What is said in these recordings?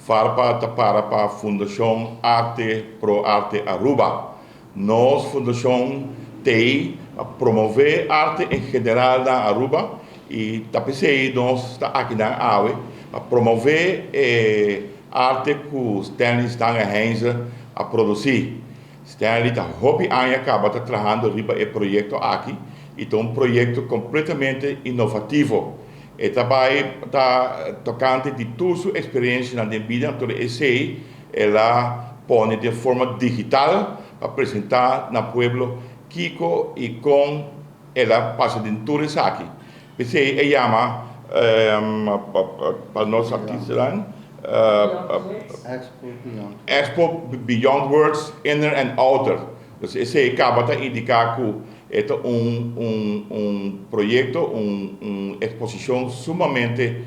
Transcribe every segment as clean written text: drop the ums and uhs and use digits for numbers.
farpa para a Fundação Arte Pro Arte Aruba. Nós, Fundação, tem a promover arte em geral na Aruba e também nós está aqui na AUE a promover arte que os Stanley estão a produzir. Stanley está hobby anos acaba trabalhando riba e projeto aqui e é um projeto completamente inovativo. E também está tocando de toda sua experiência na vida, toda ela põe de forma digital para apresentar no pueblo Kiko e com ela passa de tudo aqui. Ela chama para nós artistas Expo Beyond Words, Inner and Outer. Então, esse acaba de indicar que é projeto, uma exposição sumamente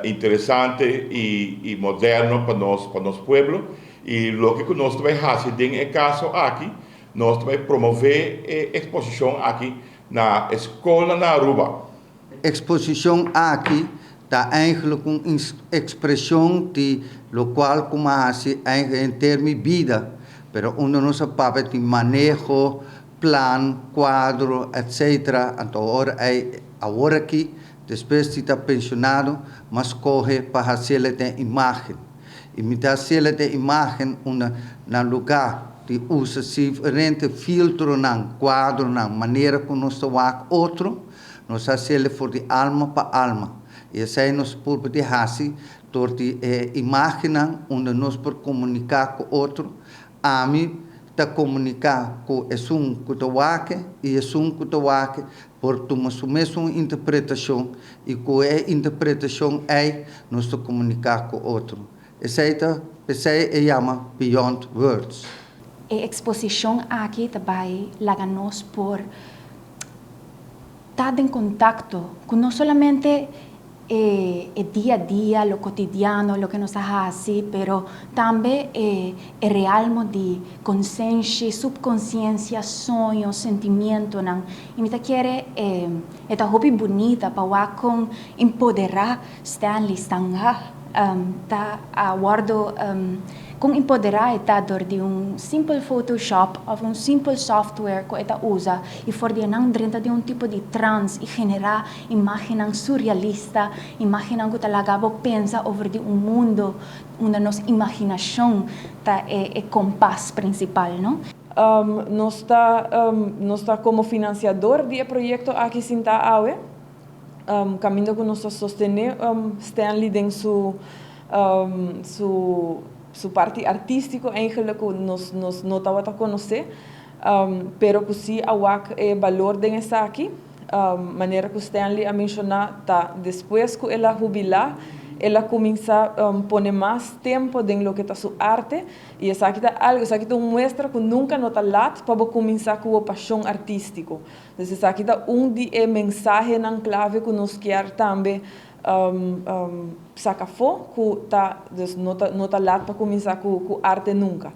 interessante e moderno para nosso pueblo. E o que nós também fazemos em caso aqui, nós também promover a exposição aqui na escola na Aruba. Exposição aqui está eigenlijk uma expressão de lo qual como em termos de vida, pero uno não sabe de manejo, plan, quadro, etc. Então agora aqui, depois de estar pensionado, mas corre para fazer a imagem. E me dá a imagem na lugar de usa diferente filtro na quadro, na maneira como nós trabalhamos outro, nós fazemos de alma para alma. E assim nós podemos fazer de imagem onde nós podemos comunicar com outro. A mim, está comunicar com um que e um que por tomar a mesma interpretação e com a interpretação nós estamos comunicar com outro. Essa é chama Beyond Words. A exposição aqui também leva-nos por estar em contato com não somente el día a día, lo cotidiano, lo que nos hace, pero también el realmo de consciência, subconsciência, sonho, sentimento, não. E me quiere esta hobby bonita para com empoderar Stanley Stanga, tá aguardo com empoderar etador de simple Photoshop ou simple software que eta usa e for de não dentro de tipo de trance e generar imagem surrealista, imagem que talaga pensa over de mundo onde nossa imaginação tá é compás principal, não? Nós está como financiador do projeto aqui Sinta Aue, caminho que nós sostener Stanley em su parte artístico eigenlijk nos notava a conhecer, pero que sim awak valor de essa aqui, maneira que Stanley a mencionar tá depois que ela jubilar, ela começa a pôr mais tempo em lo que está sua arte e essa aqui tá algo, essa aqui tá mostra que nunca nota lat para começar com a paixão artístico. Então essa aqui tá de mensagem na clave que nos quer também saca fo que tá nota lat para começar com arte nunca.